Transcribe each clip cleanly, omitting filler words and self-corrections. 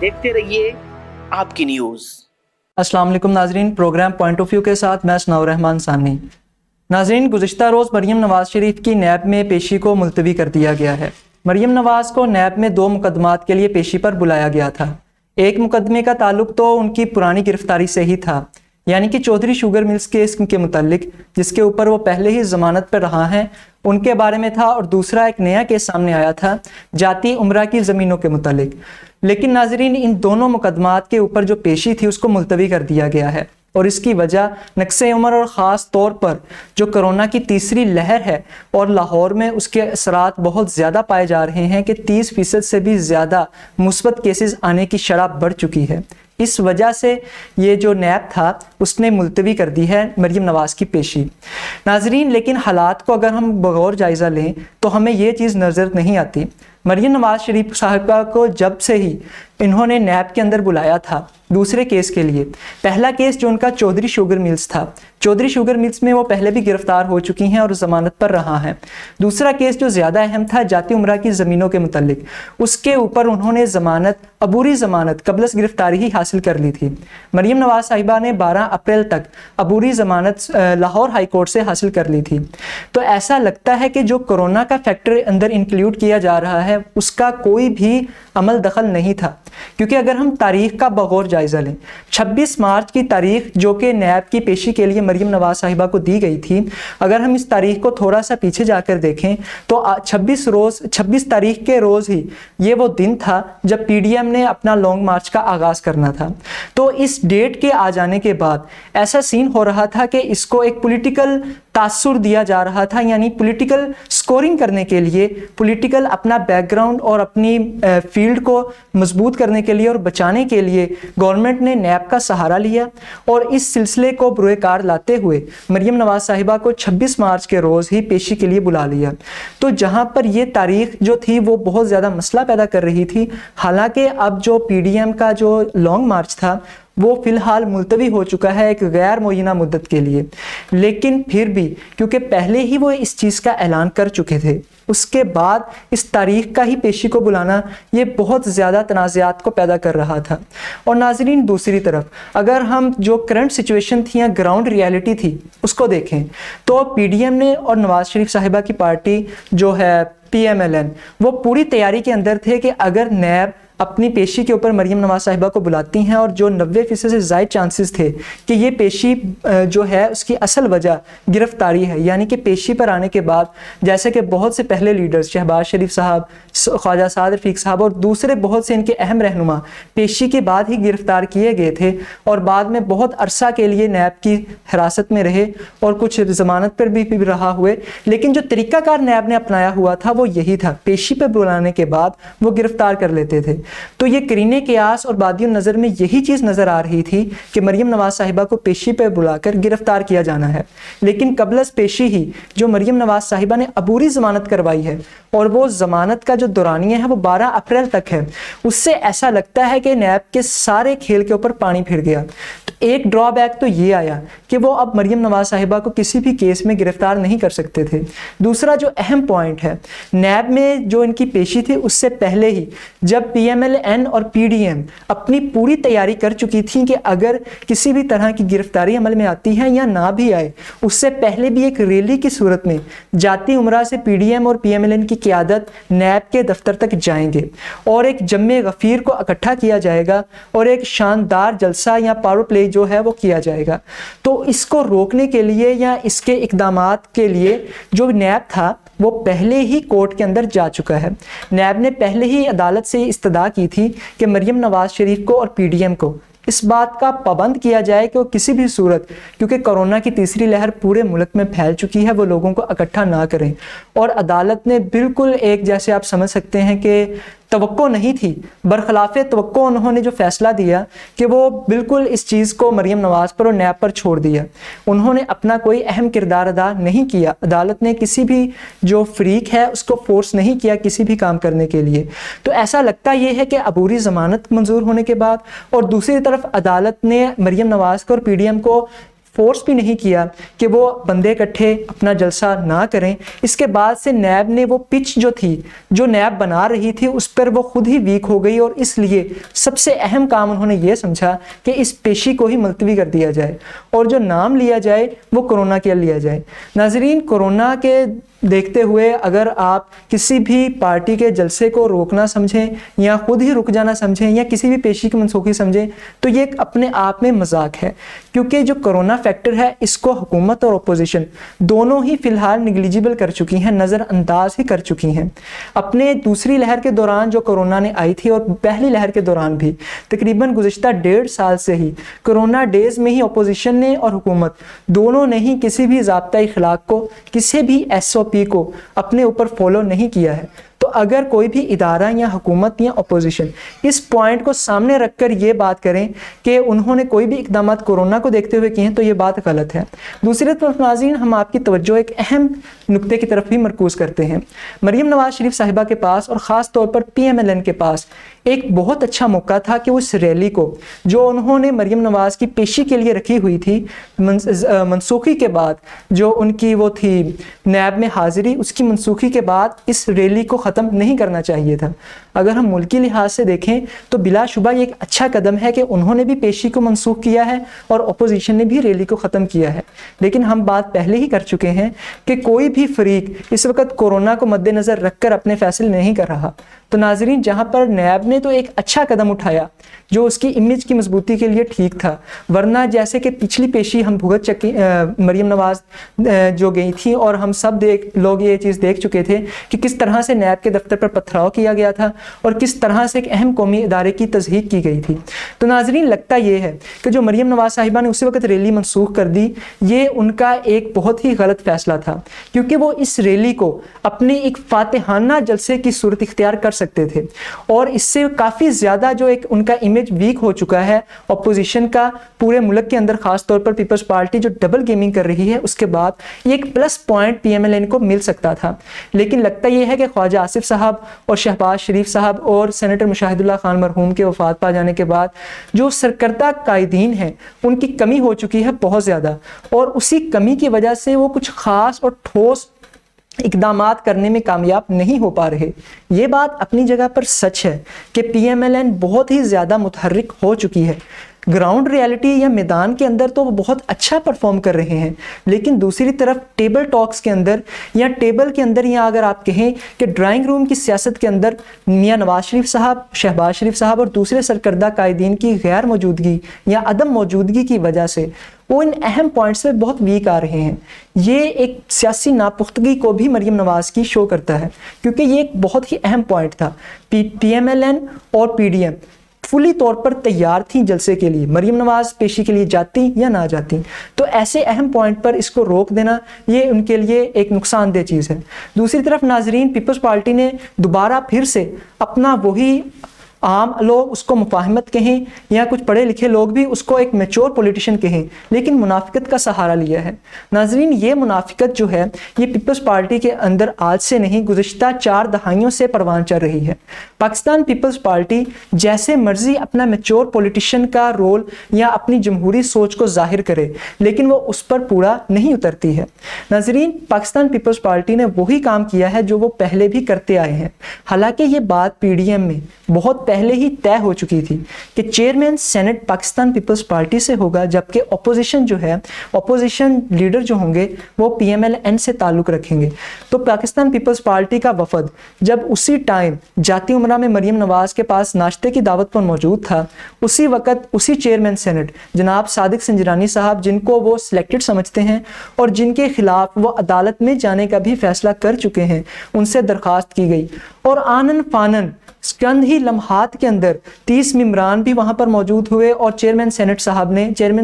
دیکھتے رہیے آپ کی نیوز۔ السلام علیکم ناظرین، پروگرام پوائنٹ آف ویو کے ساتھ میں ثناء الرحمان ثانی۔ ناظرین، گزشتہ روز مریم نواز شریف کی نیب میں پیشی کو ملتوی کر دیا گیا ہے۔ مریم نواز کو نیب میں 2 مقدمات کے لیے پیشی پر بلایا گیا تھا۔ ایک مقدمے کا تعلق تو ان کی پرانی گرفتاری سے ہی تھا، یعنی کہ چودھری شوگر ملز کیس کے متعلق، جس کے اوپر وہ پہلے ہی ضمانت پر رہا ہیں، ان کے بارے میں تھا، اور دوسرا ایک نیا کیس سامنے آیا تھا جاتی عمرہ کی زمینوں کے متعلق۔ لیکن ناظرین، ان دونوں مقدمات کے اوپر جو پیشی تھی اس کو ملتوی کر دیا گیا ہے، اور اس کی وجہ نقص عمر اور خاص طور پر جو کرونا کی تیسری لہر ہے اور لاہور میں اس کے اثرات بہت زیادہ پائے جا رہے ہیں کہ 30% سے بھی زیادہ مثبت کیسز آنے کی شرح بڑھ چکی ہے۔ اس وجہ سے یہ جو نیب تھا اس نے ملتوی کر دی ہے مریم نواز کی پیشی۔ ناظرین، لیکن حالات کو اگر ہم بغور جائزہ لیں تو ہمیں یہ چیز نظر نہیں آتی۔ مریم نواز شریف صاحبہ کو جب سے ہی انہوں نے نیب کے اندر بلایا تھا دوسرے کیس کے لیے، پہلا کیس جو ان کا چودھری شوگر ملز تھا، چودھری شوگر ملز میں وہ پہلے بھی گرفتار ہو چکی ہیں اور ضمانت پر رہا ہے۔ دوسرا کیس جو زیادہ اہم تھا جاتی عمرہ کی زمینوں کے متعلق، اس کے اوپر انہوں نے ضمانت، عبوری ضمانت قبل از گرفتاری ہی حاصل کر لی تھی۔ مریم نواز صاحبہ نے 12 اپریل تک عبوری ضمانت لاہور ہائی کورٹ سے حاصل کر لی تھی۔ تو ایسا لگتا ہے کہ جو کورونا کا فیکٹر اندر انکلوڈ کیا جا رہا ہے اس کا کوئی بھی عمل دخل نہیں تھا، کیونکہ اگر ہم تاریخ کا بغور جائزہ لیں، 26 مارچ کی تاریخ جو کہ نیب کی پیشی کے لیے مریم نواز صاحبہ کو دی گئی تھی، اگر ہم اس تاریخ کو تھوڑا سا پیچھے جا کر دیکھیں تو 26 تاریخ کے روز ہی یہ وہ دن تھا جب پی ڈی ایم نے اپنا لانگ مارچ کا آغاز کرنا تھا۔ تو اس ڈیٹ کے آ جانے کے بعد ایسا سین ہو رہا تھا کہ اس کو ایک پولیٹیکل تاثر دیا جا رہا تھا، یعنی پولیٹیکل سکورنگ کرنے کے لیے، پولیٹیکل اپنا بیک گراؤنڈ اور اپنی فیلڈ کو مضبوط کرنے کے لیے اور بچانے کے لیے گورنمنٹ نے نیب کا سہارا لیا، اور اس سلسلے کو بروئے کار لاتے ہوئے مریم نواز صاحبہ کو 26 مارچ کے روز ہی پیشی کے لیے بلا لیا۔ تو جہاں پر یہ تاریخ جو تھی وہ بہت زیادہ مسئلہ پیدا کر رہی تھی، حالانکہ اب جو پی ڈی ایم کا جو لانگ مارچ تھا وہ فی الحال ملتوی ہو چکا ہے ایک غیر معینہ مدت کے لیے، لیکن پھر بھی کیونکہ پہلے ہی وہ اس چیز کا اعلان کر چکے تھے، اس کے بعد اس تاریخ کا ہی پیشی کو بلانا یہ بہت زیادہ تنازعات کو پیدا کر رہا تھا۔ اور ناظرین، دوسری طرف اگر ہم جو کرنٹ سچویشن تھی یا گراؤنڈ ریالٹی تھی اس کو دیکھیں تو پی ڈی ایم نے اور نواز شریف صاحبہ کی پارٹی جو ہے PMLN، وہ پوری تیاری کے اندر تھے کہ اگر نیب اپنی پیشی کے اوپر مریم نواز صاحبہ کو بلاتی ہیں، اور جو 90% سے زائد چانسز تھے کہ یہ پیشی جو ہے اس کی اصل وجہ گرفتاری ہے، یعنی کہ پیشی پر آنے کے بعد جیسے کہ بہت سے پہلے لیڈرز، شہباز شریف صاحب، خواجہ سعد رفیق صاحب اور دوسرے بہت سے ان کے اہم رہنما پیشی کے بعد ہی گرفتار کیے گئے تھے، اور بعد میں بہت عرصہ کے لیے نیب کی حراست میں رہے اور کچھ ضمانت پر بھی رہا ہوئے، لیکن جو طریقہ کار نیب نے اپنایا ہوا تھا وہ یہی تھا، پیشی پہ بلانے کے بعد وہ گرفتار کر لیتے تھے۔ تو یہ قرینِ قیاس اور بادی النظر میں یہی چیز نظر آ رہی تھی کہ مریم نواز صاحبہ کو پیشی پہ بلا کر گرفتار کیا جانا ہے، لیکن قبل از پیشی ہی جو مریم نواز صاحبہ نے عبوری ضمانت کروائی ہے، اور وہ ضمانت کا جو دورانیہ ہے وہ 12 اپریل تک ہے، اس سے ایسا لگتا ہے کہ نیب کے سارے کھیل کے اوپر پانی پھر گیا۔ تو ایک ڈرا بیک تو یہ آیا کہ وہ اب مریم نواز صاحبہ کو کسی بھی کیس میں گرفتار نہیں کر سکتے تھے۔ دوسرا جو اہم پوائنٹ ہے، نیب میں جو ان کی پیشی تھی اس سے پہلے ہی جب PMLN اور PDM اپنی پوری تیاری کر چکی تھیں کہ اگر کسی بھی طرح کی گرفتاری عمل میں آتی ہے یا نہ بھی آئے، اس سے پہلے بھی ایک ریلی کی صورت میں جاتی عمرہ سے PDM اور PMLN کی قیادت نیب کے دفتر تک جائیں گے، اور ایک جمع غفیر کو اکٹھا کیا جائے گا اور ایک شاندار جلسہ یا پاور پلے جو ہے وہ کیا جائے گا۔ تو اس کو روکنے کے لیے یا اس کے اقدامات کے لیے جو نیب تھا وہ پہلے ہی کورٹ کے اندر جا چکا ہے۔ نیب نے پہلے ہی عدالت سے استدعا کی تھی کہ مریم نواز شریف کو اور PDM کو اس بات کا پابند کیا جائے کہ وہ کسی بھی صورت، کیونکہ کورونا کی تیسری لہر پورے ملک میں پھیل چکی ہے، وہ لوگوں کو اکٹھا نہ کریں۔ اور عدالت نے بالکل ایک جیسے آپ سمجھ سکتے ہیں کہ توقع نہیں تھی، برخلاف توقع انہوں نے جو فیصلہ دیا کہ وہ بالکل اس چیز کو مریم نواز پر اور نیب پر چھوڑ دیا، انہوں نے اپنا کوئی اہم کردار ادا نہیں کیا۔ عدالت نے کسی بھی جو فریق ہے اس کو فورس نہیں کیا کسی بھی کام کرنے کے لیے۔ تو ایسا لگتا یہ ہے کہ عبوری ضمانت منظور ہونے کے بعد اور دوسری طرف عدالت نے مریم نواز کو اور PDM کو فورس بھی نہیں کیا کہ وہ بندے اکٹھے اپنا جلسہ نہ کریں. اس کے بعد سے نیب نے وہ پچ جو تھی, جو نیب بنا رہی تھی, اس پر وہ خود ہی ویک ہو گئی, اور اس لیے سب سے اہم کام انہوں نے یہ سمجھا کہ اس پیشی کو ہی ملتوی کر دیا جائے اور جو نام لیا جائے وہ کرونا کے لیا جائے. ناظرین, کرونا کے دیکھتے ہوئے اگر آپ کسی بھی پارٹی کے جلسے کو روکنا سمجھیں یا خود ہی رک جانا سمجھیں یا کسی بھی پیشی کی منسوخی سمجھیں تو یہ اپنے آپ میں مذاق ہے, کیونکہ جو کرونا فیکٹر ہے اس کو حکومت اور اپوزیشن دونوں ہی فی الحال نگلیجیبل کر چکی ہیں, نظر انداز ہی کر چکی ہیں. اپنے دوسری لہر کے دوران جو کرونا نے آئی تھی اور پہلی لہر کے دوران بھی تقریباً گزشتہ 1.5 سال سے ہی کرونا ڈیز میں ہی اپوزیشن نے اور حکومت دونوں نے ہی کسی بھی ضابطۂ اخلاق کو, کسی بھی SOP کو اپنے اوپر فالو نہیں کیا ہے. تو اگر کوئی بھی ادارہ یا حکومت یا اپوزیشن اس پوائنٹ کو سامنے رکھ کر یہ بات کریں کہ انہوں نے کوئی بھی اقدامات کورونا کو دیکھتے ہوئے کیے ہیں تو یہ بات غلط ہے. دوسری طرف ناظرین, ہم آپ کی توجہ ایک اہم نقطے کی طرف بھی مرکوز کرتے ہیں. مریم نواز شریف صاحبہ کے پاس اور خاص طور پر PMLN کے پاس ایک بہت اچھا موقع تھا کہ اس ریلی کو جو انہوں نے مریم نواز کی پیشی کے لیے رکھی ہوئی تھی منسوخی کے بعد, جو ان کی وہ تھی نیب میں حاضری, اس کی منسوخی کے بعد اس ریلی کو ختم نہیں کرنا چاہیے تھا. اگر ہم ملکی لحاظ سے دیکھیں تو بلا شبہ یہ ایک اچھا قدم ہے کہ انہوں نے بھی پیشی کو منسوخ کیا ہے اور اپوزیشن نے بھی ریلی کو ختم کیا ہے. لیکن ہم بات پہلے ہی کر چکے ہیں کہ کوئی بھی فریق اس وقت کورونا کو مد نظر رکھ کر اپنے فیصلے نہیں کر رہا. تو ناظرین, جہاں پر نیب نے تو ایک اچھا قدم اٹھایا جو اس کی امیج کی مضبوطی کے لیے ٹھیک تھا, ورنہ جیسے کہ پچھلی پیشی ہم بھگت چکی مریم نواز جو گئی تھی اور ہم سب لوگ یہ چیز دیکھ چکے تھے کہ کس طرح سے نیب کے دفتر پر پتھراؤ کیا گیا تھا اور کس طرح سے ایک اہم قومی ادارے کی تضحیق کی گئی تھی. تو ناظرین, لگتا یہ ہے کہ جو مریم نواز صاحبہ نے اسی وقت ریلی منسوخ کر دی, یہ ان کا ایک بہت ہی غلط فیصلہ تھا, کیونکہ وہ اس ریلی کو اپنے ایک فاتحانہ جلسے کی صورت اختیار کر سکتے تھے اور اس سے کافی زیادہ جو ایک ان کا امیج ویک ہو چکا ہے اپوزیشن کا پورے ملک کے اندر, خاص طور پر پیپلز پارٹی جو ڈبل گیمنگ کر رہی ہے, اس کے بعد یہ ایک پلس پوائنٹ PMLN کو مل سکتا تھا. لیکن لگتا یہ ہے کہ خواجہ آصف صاحب اور شہباز شریف صاحب اور سینیٹر مشاہد اللہ خان مرحوم کے وفات پا جانے کے بعد جو سرکردہ قائدین ہیں ان کی کمی ہو چکی ہے بہت زیادہ, اور اسی کمی کی وجہ سے وہ کچھ خاص اور ٹھوس اقدامات کرنے میں کامیاب نہیں ہو پا رہے. یہ بات اپنی جگہ پر سچ ہے کہ PMLN بہت ہی زیادہ متحرک ہو چکی ہے. گراؤنڈ ریالٹی یا میدان کے اندر تو وہ بہت اچھا پرفارم کر رہے ہیں, لیکن دوسری طرف ٹیبل ٹاکس کے اندر یا ٹیبل کے اندر, یا اگر آپ کہیں کہ ڈرائنگ روم کی سیاست کے اندر میاں نواز شریف صاحب, شہباز شریف صاحب اور دوسرے سرکردہ قائدین کی غیر موجودگی یا عدم موجودگی کی وجہ سے وہ ان اہم پوائنٹس پہ بہت ویک آ رہے ہیں. یہ ایک سیاسی ناپختگی کو بھی مریم نواز کی شو کرتا ہے, کیونکہ یہ ایک بہت ہی اہم پوائنٹ تھا. PMLN اور PDM فلی طور پر تیار تھیں جلسے کے لیے, مریم نواز پیشی کے لیے جاتی یا نہ جاتی, تو ایسے اہم پوائنٹ پر اس کو روک دینا یہ ان کے لیے ایک نقصان دہ چیز ہے. دوسری طرف ناظرین, پیپلز پارٹی نے دوبارہ پھر سے اپنا وہی عام لوگ اس کو مفاہمت کہیں یا کچھ پڑھے لکھے لوگ بھی اس کو ایک میچور پولیٹیشین کہیں, لیکن منافقت کا سہارا لیا ہے. ناظرین, یہ منافقت جو ہے یہ پیپلز پارٹی کے اندر آج سے نہیں گزشتہ 4 دہائیوں سے پروان چڑھ رہی ہے. پاکستان پیپلز پارٹی جیسے مرضی اپنا میچور پولیٹیشین کا رول یا اپنی جمہوری سوچ کو ظاہر کرے, لیکن وہ اس پر پورا نہیں اترتی ہے. ناظرین, پاکستان پیپلز پارٹی نے وہی کام کیا ہے جو وہ پہلے بھی کرتے آئے ہیں. حالانکہ یہ بات PDM میں بہت پہلے ہی طے ہو چکی تھی کہ چیئرمین سینٹ پاکستان پیپلز پارٹی سے ہوگا, جبکہ اپوزیشن جو ہے, اپوزیشن لیڈر جو ہوں گے وہ PMLN سے تعلق رکھیں گے. تو پاکستان پیپلز پارٹی کا وفد جب اسی ٹائم جاتی عمرہ میں مریم نواز کے پاس ناشتے کی دعوت پر موجود تھا, اسی وقت اسی چیئرمین سینٹ جناب صادق سنجرانی صاحب, جن کو وہ سلیکٹڈ سمجھتے ہیں اور جن کے خلاف وہ عدالت میں جانے کا بھی فیصلہ کر چکے ہیں, ان سے درخواست کی گئی اور آنن فانن چند ہی لمحات کے اندر 30 ممبران بھی وہاں پر موجود ہوئے اور چیئرمین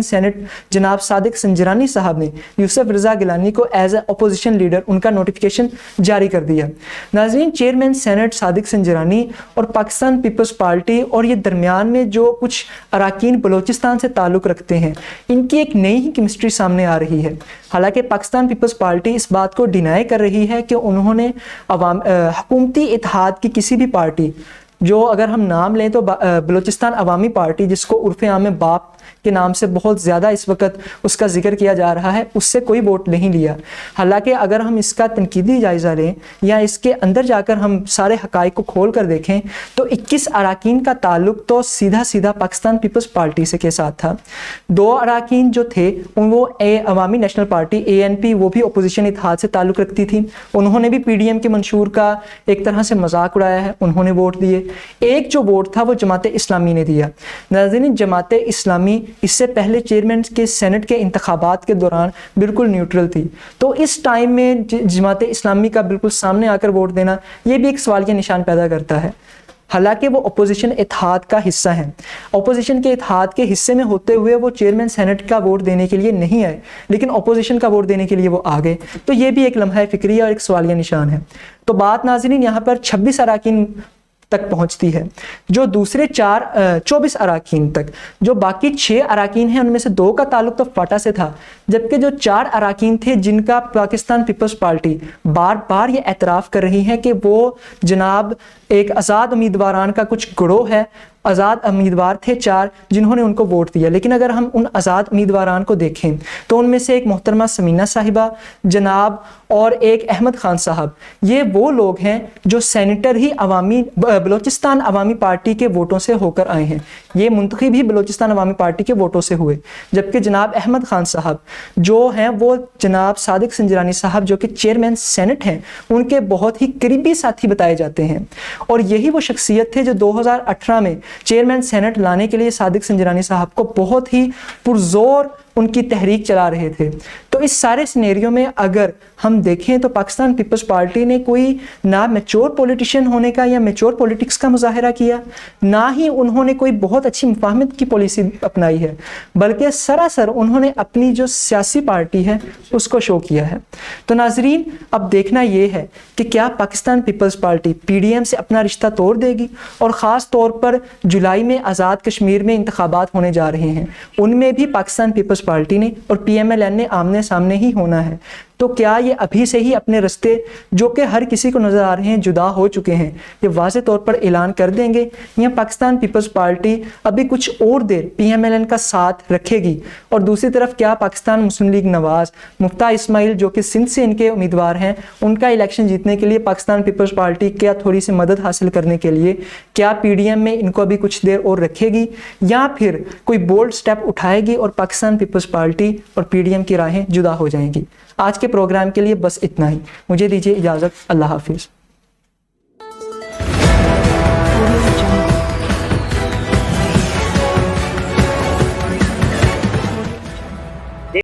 سینٹ جناب صادق سنجرانی صاحب نے یوسف رضا گیلانی کو as a opposition leader in کا نوٹیفیکیشن جاری کر دیا. ناظرین, چیئرمین سینٹ صادق سنجرانی اور پاکستان پیپلز پارٹی اور یہ درمیان میں جو کچھ اراکین بلوچستان سے تعلق رکھتے ہیں, ان کی ایک نئی ہی کیمسٹری سامنے آ رہی ہے. حالانکہ پاکستان پیپلز پارٹی اس بات کو ڈینائی کر رہی ہے کہ انہوں نے حکومتی اتحاد کی کسی بھی پارٹی, جو اگر ہم نام لیں تو بلوچستان عوامی پارٹی, جس کو عرف عام میں باپ کے نام سے بہت زیادہ اس وقت اس کا ذکر کیا جا رہا ہے، اس سے کوئی ووٹ نہیں لیا۔ حالانکہ اگر ہم اس کا تنقیدی جائزہ لیں یا اس کے اندر جا کر ہم سارے حقائق کو کھول کر دیکھیں تو 21 اراکین کا تعلق تو سیدھا سیدھا پاکستان پیپلز پارٹی سے کے ساتھ تھا۔ 2 اراکین جو تھے وہ عوامی نیشنل پارٹی ANP، وہ بھی اپوزیشن اتحاد سے تعلق رکھتی تھی، انہوں نے بھی PDM کے منشور کا ایک طرح سے مذاق اڑایا ہے، انہوں نے ووٹ دیے۔ ایک جو ووٹ تھا وہ جماعت اسلامی نے دیا۔ ناظرین، جماعت اسلامی اس سے پہلے چیئرمین کے سینٹ کے انتخابات کے دوران بالکل نیوٹرل تھی، تو اس ٹائم میں جماعت اسلامی کا بالکل سامنے آ کر ووٹ دینا یہ بھی ایک سوالیہ نشان پیدا کرتا ہے۔ حالانکہ وہ اپوزیشن اتحاد کا حصہ ہیں، اپوزیشن کے اتحاد کے حصے میں ہوتے ہوئے وہ چیئرمین سینٹ کا ووٹ دینے کے لیے نہیں آئے، لیکن اپوزیشن کا ووٹ دینے کے لیے وہ آ گئے، تو یہ بھی ایک لمحہ فکریہ اور ایک سوالیہ نشان ہے۔ تو بات ناظرین یہاں پر 26 اراکین تک پہنچتی ہے، جو دوسرے 24 اراکین تک، جو باقی 6 اراکین ہیں ان میں سے 2 کا تعلق تو فاٹا سے تھا، جبکہ جو 4 اراکین تھے جن کا پاکستان پیپلز پارٹی بار بار یہ اعتراف کر رہی ہے کہ وہ جناب ایک آزاد امیدواران کا کچھ گروہ ہے، آزاد امیدوار تھے 4 جنہوں نے ان کو ووٹ دیا، لیکن اگر ہم ان آزاد امیدواران کو دیکھیں تو ان میں سے ایک محترمہ سمینہ صاحبہ جناب اور ایک احمد خان صاحب، یہ وہ لوگ ہیں جو سینیٹر ہی بلوچستان عوامی پارٹی کے ووٹوں سے ہو کر آئے ہیں، یہ منتخب ہی بلوچستان عوامی پارٹی کے ووٹوں سے ہوئے، جبکہ جناب احمد خان صاحب جو ہیں وہ جناب صادق سنجرانی صاحب جو کہ چیئرمین سینٹ ہیں ان کے بہت ہی قریبی ساتھی بتائے جاتے ہیں، اور یہی وہ شخصیت تھے جو 2018 میں چیئرمین سینٹ لانے کے لیے صادق سنجرانی صاحب کو بہت ہی پرزور ان کی تحریک چلا رہے تھے۔ تو اس سارے سینیریو میں اگر ہم دیکھیں تو پاکستان پیپلز پارٹی نے کوئی نہ میچور پولیٹیشین ہونے کا یا میچور پولیٹکس کا مظاہرہ کیا، نہ ہی انہوں نے کوئی بہت اچھی مفاہمت کی پالیسی اپنائی ہے، بلکہ سراسر انہوں نے اپنی جو سیاسی پارٹی ہے اس کو شو کیا ہے۔ تو ناظرین، اب دیکھنا یہ ہے کہ کیا پاکستان پیپلز پارٹی PDM سے اپنا رشتہ توڑ دے گی، اور خاص طور پر جولائی میں آزاد کشمیر میں انتخابات ہونے جا رہے ہیں، ان میں بھی پاکستان پیپلز پارٹی نے اور PMLN نے آمنے سامنے ہی ہونا ہے، تو کیا یہ ابھی سے ہی اپنے رستے جو کہ ہر کسی کو نظر آ رہے ہیں جدا ہو چکے ہیں یہ واضح طور پر اعلان کر دیں گے، یا پاکستان پیپلز پارٹی ابھی کچھ اور دیر PMLN کا ساتھ رکھے گی؟ اور دوسری طرف کیا پاکستان مسلم لیگ نواز مفتاح اسماعیل جو کہ سندھ سے ان کے امیدوار ہیں، ان کا الیکشن جیتنے کے لیے پاکستان پیپلز پارٹی کیا تھوڑی سی مدد حاصل کرنے کے لیے کیا PDM میں ان کو ابھی کچھ دیر اور رکھے گی، یا پھر کوئی بولڈ سٹیپ اٹھائے گی اور پاکستان پیپلز پارٹی اور PDM کی راہیں جدا ہو جائیں گی؟ آج کے پروگرام کے لیے بس اتنا ہی، مجھے دیجیے اجازت، اللہ حافظ۔